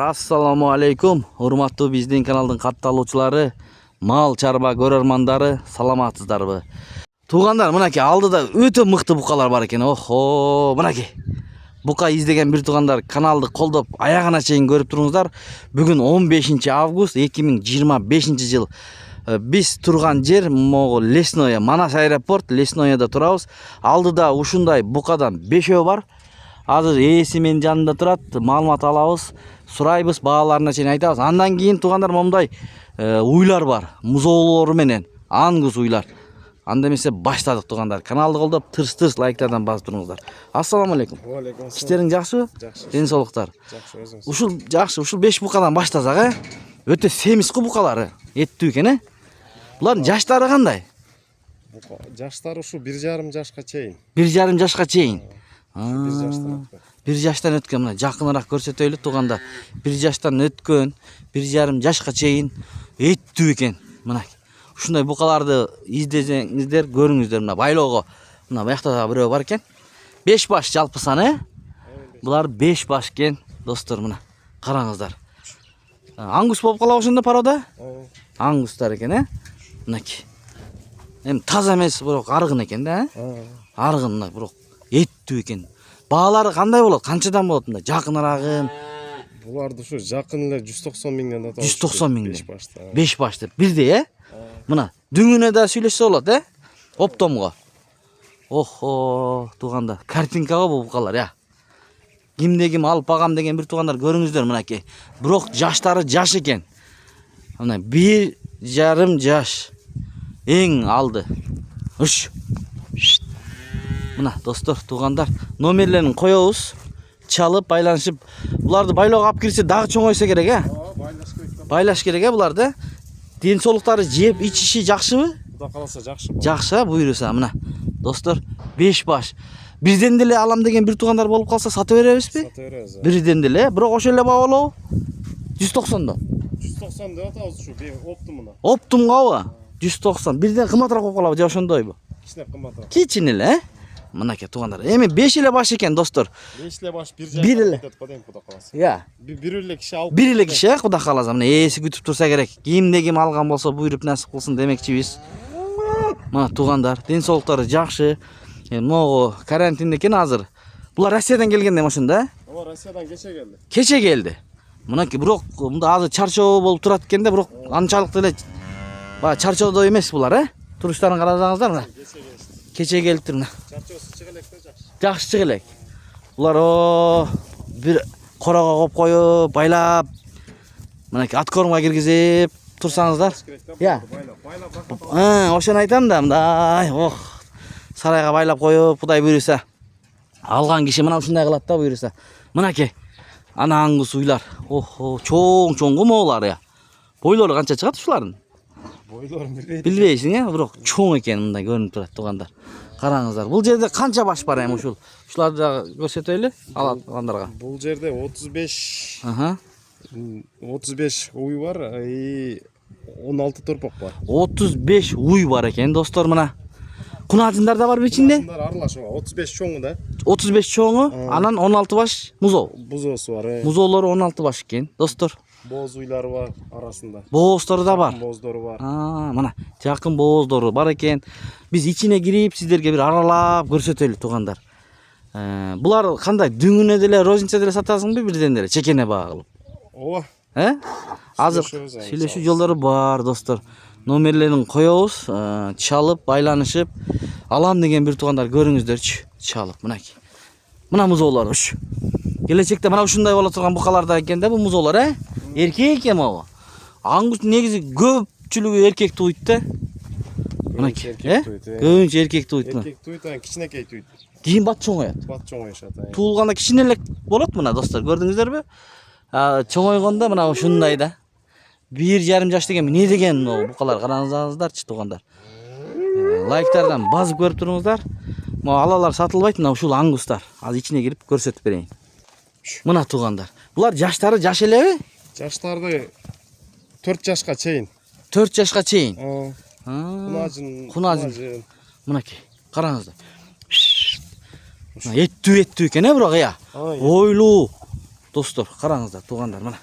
Assalamu alaikum, урматтуу биздин каналдын катталуучулары, мал чарба көрөрмандары, саламатсыздарбы? Туугандар, мынакей алдыда өтө мыкты букалар бар экен. Охо, мынакей. Бука издеген бир туугандар каналды колдоп, аягына чейин көрүп туруңуздар. Бүгүн 15 август 2025 жыл. Биз турган жер могу Лесное, Манас аэропорт, Лесноеда турабыз. Алдыда ушундай букадан 5 бар. Азыр ээси менин жанында турат, маалымат алабыз, сурайбыз, бааларына чейин айтабыз. Андан кийин туугандар момундай уйлар бар, музоолору менен, ангус уйлар. Анда эмесе баштадык туугандар. Каналды колдоп, тырс-тырс лайктардан басып туруңуздар. Ассаламу алейкум. Алейкум ассалам. Иштериң жакшыбы? Жакшы. Ден соолуктар. Жакшы, өзүңүз. Ушул жакшы, ушул 5 букадан баштасак, өтө семиз букалары, эттүү экен, Булардын жаштары кандай? Жаштары ушу 1,5 жашка чейин. 1,5 жашка чейин. 1 жаштан өткөн. 1 жаштан өткөн, мына жакыныраак көрсөтөйлү тууганда. 1 жаштан өткөн, 1,5 жашка чейин эттүү экен. Мына ушундай букаларды издесеңиздер, көрүңүздөр. Мына байлоого, мына буякта да бирөө бар экен. 5 баш жалпы саны. Булар 5 баш экен, достор, мына караңыздар. Ангус болуп калабы ошондо парода? Ангустар экен, Мынакей. Эми таза эмес, бирок аргын экен да, Аргын, мына бирок эттүү экен. Баалары кандай болот? Канчадан болот мында? Жакыныраагын? Буларды ушу жакын эле 190 миңден атабыз. 190 миңден. 5 башта. 5 башты. Бирдей, Мына дүңүнө да сүйлөшсө болот, Оптомго. Охо, туугандар. Картинка го бул букалар, Кимде ким алып багам деген бир туугандар көрүңүздөр мынакей. Бирок жаштары жаш экен. Мына 1,5 жаш. Эң алды. Мына достор, туугандар, номерлерин коебуз. Чалып, байланышып, буларды байлоого алып кирсе дагы чоңойсо керек, Байлаш керек. Байлаш керек, буларды. Ден соолуктары жеп ичиши жакшыбы? Куда каласа жакшы. Жакшы, буйруса, мына. Достор, 5 баш. Бирден деле алам деген бир туугандар болуп калса сатып беребизби? Сата беребиз. Бирден деле, бирок ошол эле баа болобу? 190дон. 190 деп атабыз ушу оптумуна. Оптумгабы? 190. Бирден кымбатыраак болуп калабы же ошондойбу? Кичине кымбатыраак. Кичин эле, Мынакей туугандар. Эми 5 эле баш экен, достор. 5 эле баш 1,5 Бир эле. кетет кодем куда каласа. Бир эле киши алып. Бир эле киши, Куда кааласа, мына ээси күтүп турса керек. Кимде ким алган болсо буйруп насип кылсын демекчибиз. Мына туугандар, ден соолуктары жакшы. Могу карантинде экен азыр. Булар Россиядан келген эми ошондо, Ооба, Россиядан кече келди. Кече келди. Мынакей, бирок мында азыр чарчоо болуп турат экен да, бирок анчалык деле чарчоодо эмес булар, Туруштарын карасаңыздар, мына. Кече келиптир, мына. Чарчоосу чыга элек да жакшы. Жакшы чыга элек. Булар бир корого коюп коюп, байлап, мынакей откормго киргизип турсаңыздар. Байлап. Ошону айтам да, мындай, сарайга байлап коюп, Кудай буйруса. Алган киши мына ушундай кылат да буйруса. Мынакей. Ана ангус уйлар. Чоң го могулар, Бойлору канча чыгат ушулардын? Бойлорун Билбейсиң, бирок чоң экен, мындай көрүнүп турат туугандар. Караңыздар. Бул жерде канча баш бар эми ушул? Ушуларды да көрсөтөйлү алгандарга. Бул жерде 35 уй бар и 16 торпок бар. 35 уй бар экен, достор, мына. Кунажындар да барбы ичинде? Кунажындар аралаш, 35 чоңу да. 35 чоңу, анан 16 баш музоо. Бузоосу бар. Музоолору 16 баш экен, достор. Бооз уйлары бар арасында. Боозтору да бар. Бооздору бар. Мына жакын бооздору бар экен. Биз ичине кирип сиздерге бир аралап көрсөтөлү туугандар. Булар кандай, дүңүнө деле, розница деле сатасыңбы, бирден деле чекене баа кылып? Ооба. Азыр сүйлөшүү жолдору бар, достор. Номерлерин коебуз, чалып, байланышып, алам деген бир туугандар көрүңүздөрчү, чалып, мынакей. Мына музоолор, Келечекте мына ушундай боло турган букаларда экен да бул музоолор, Эркек экен могу. Ангус негизи көпчүлүгү эркек туйт да. Мынакей, көбүнчө эркек туйт. Эркек туйт, кичинекей туйт. Кийин бат чоңоёт. Бат чоңоюшат. Туулганда кичинелек болот мына, достор, көрдүңүздөрбү? Чоңойгондо мына ушундай да. 1,5 жаш деген эмне деген букалар, караңыздарчы туугандар. Лайктардан басып көрүп туруңуздар. Алалар сатылбайт, мына ушул ангустар. Азыр ичине кирип көрсөтүп берейин. Мына туугандар. Булар жаштары жаш элеби? Жаштарды 4 жашка чейин. 4 жашка чейин. Кунажын. Мынакей, караңыздар. Эттүү экен, бирок, Ойлуу. Достор, караңыздар, туугандар, мына.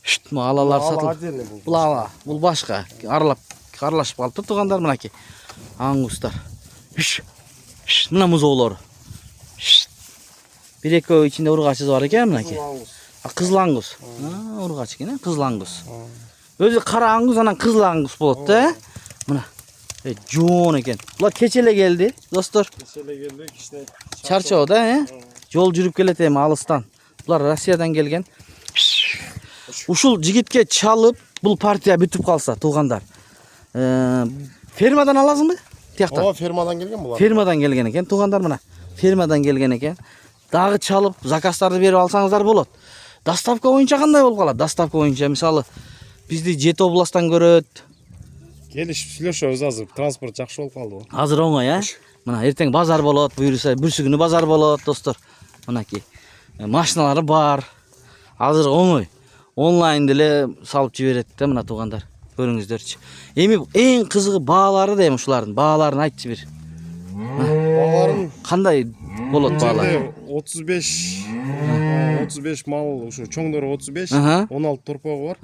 Шт, алалар Ал сатылып. отдельный бул. Бул ала, бул башка. Аралашып калыптыр туугандар, мынакей. Аңгустар. Мына музоолор. Бир экөө ичинде ургачы бар экен мынакей. Кызыл аңгус. Ургач экен, кызыл аңгус. Өзү кара аңгус, анан кызыл аңгус болот да. Мына. Жоон экен. Булар кече эле келди, достор. Кечеле келди, кичине Чарчоо да, Жол жүрүп келет эми алыстан. Булар Россиядан келген. Ушул жигитке чалып, бул партия бүтүп калса, туугандар. Фермадан аласыңбы? Тияктан. Ооба, фермадан келген булар. Фермадан келген экен, туугандар мына. Фермадан келген экен. Дагы чалып, заказдарды берип алсаңыздар болот. Доставка боюнча кандай болуп калат? Доставка боюнча мисалы бизди 7 областтан көрөт. Келишип сүйлөшөбүз азыр. Транспорт жакшы болуп калды го. Азыр оңой, Мына эртең базар болот, буюрса бүрсү күнү базар болот, достор. Мынакей. Машиналары бар. Азыр оңой. Онлайн деле салып жиберет да, мына туугандар. Көрүңүздөрчү. Эми эң кызыгы баалары да эми ушулардын. Бааларын айтчы бир. Бааларын Кандай болот баалар? 35 мал, ушу чоңдору 35, 16 торпогу бар.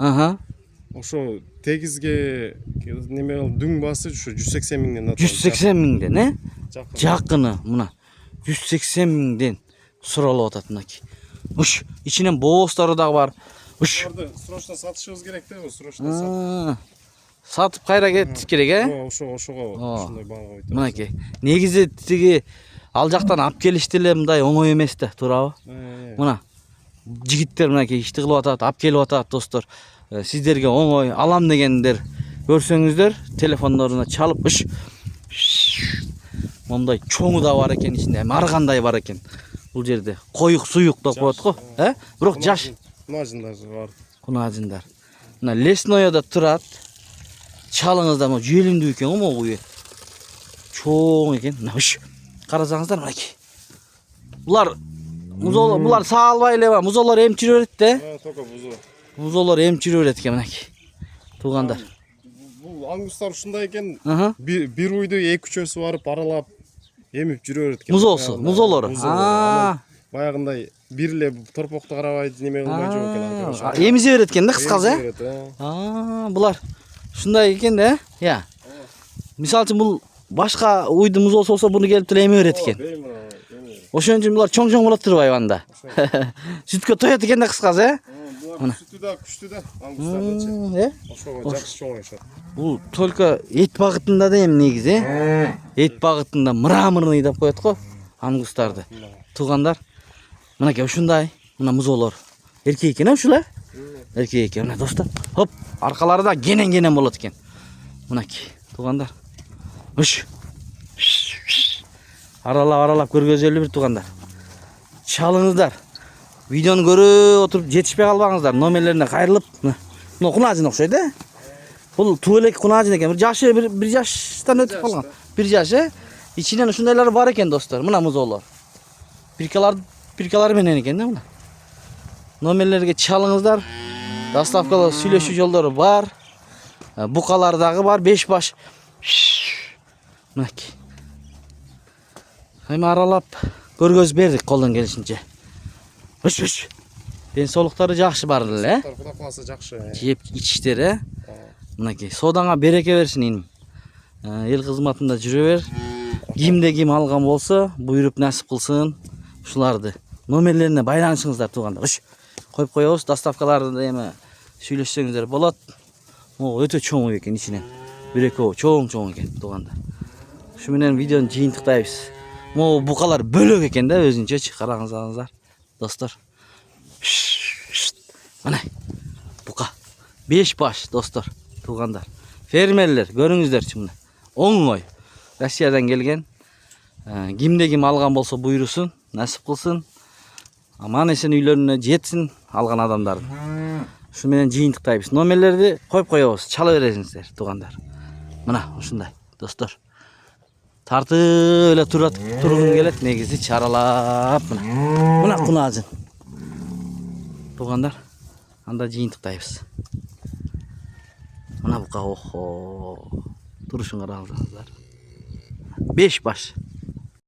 Ошо тегизге неме дүң басы ушу 180 миңден атат. 180 миңден, Жакыны мына 180 миңден суралып атат мынакей. Ичинен боостары дагы бар. Буларды срочно сатышыбыз керек да, срочно Сатып кайра кетиш керек, Ошого ушундай баага койтуп. Мынакей. Негизи тиги ал жактан алып келишти эле мындай оңой эмес да, туурабы? Мына жигиттер мынакей ишти кылып атат, алып келип атат, достор. Сиздерге оңой алам дегендер көрсөңүздөр, телефондоруна чалып мондай чоңу да бар экен ичинде, аргандай бар экен. Бул жерде коюк суюк деп коет го, Бирок жаш Кунажындар бар. Кунажындар. Мына лесноёда турат. Чалыңыздар, mo жүйелүндүү экен го, могу үй. Чоң экен. Мына карасаңыздар мынакей. Булар саалбай эле бар. Музоолор эмчирип берет да. Только бузу. Музоолор эмчирип берет экен мынакей. Туугандар. Бул аңгустар ушундай экен. Бир уйду 2-3өсү барып аралап эмип жүрө берет экен. Музоолору. Баягындай бир эле торпокту карабай неме кылбай жок экен. Эмизе берет экен да, кыскасы. Булар ушундай экен да, Мисалы үчүн бул башка уйду музоосу болсо буну келип деле эме берет экен. Ошон үчүн булар чоң болот турбайбы анда. Сүткө тоет экен да, кыскасы, Булар сүтү да күчтүү да, аңгустардынчы. Ошого жакшы чоңоюшат. Бул только эт багытында да эми негизи, Эт багытында мраморный деп коет го аңгустарды. Туугандар, мынакей ушундай, мына музоолор. Эркек экен ушул, Эркек экен, мына достор. Хоп, аркалары да кенен болот экен. Мынакей, туугандар. Аралап көргөзөлү бир туугандар. Чалыңыздар. Видеону көрүп отуруп жетишпей калбаңыздар. Номерлерине кайрылып, мына кунажын окшойт, Бул туу элек кунажын экен. Бир жаштан өтүп калган. Бир жаш, Ичинен ушундайлар бар экен, достор. Мына музоолор. Пиркалар менен экен да мына. Номерлерге чалыңыздар. Доставкалоо сүйлөшүү жолдору бар. Букалар дагы бар, 5 баш. Мынакей. Эми аралап көргөзүп бердик колдон келишинче. Ден соолуктары жакшы бар эле, Кудай кааласа жакшы. Жеп ичиштери, Мынакей. Соодаңа береке берсин иним. Эл кызматында жүрө бер. Кимде ким алган болсо, буйруп насип кылсын ушуларды. Номерлерине байланышыңыздар, туугандар. Коюп коебуз, доставкаларды эми сүйлөшсөңүздөр болот. Өтө чоң экен ичинен. Бир экөө чоң экен, туугандар. Ушу менен видеону жыйынтыктайбыз. Букалар бөлөк экен да өзүнчөчү, караңыздар, достор. Мына бука 5 баш, достор, туугандар. Фермерлер, көрүңүздөрчү мына. Оңой. Россиядан келген. Кимде ким алган болсо буйрусун, насип кылсын. Аман эсен үйлөрүнө жетсин алган адамдардын. Ушу менен жыйынтыктайбыз. Номерлерди коюп коебуз, чала бересиңиздер, туугандар. Мына ушундай, достор. Тартып эле тургун келет, негизи чаралап мына. Мына кунажын. Туугандар, анда жыйынтыктайбыз. Мына бука, турушун караңыздар. 5 баш.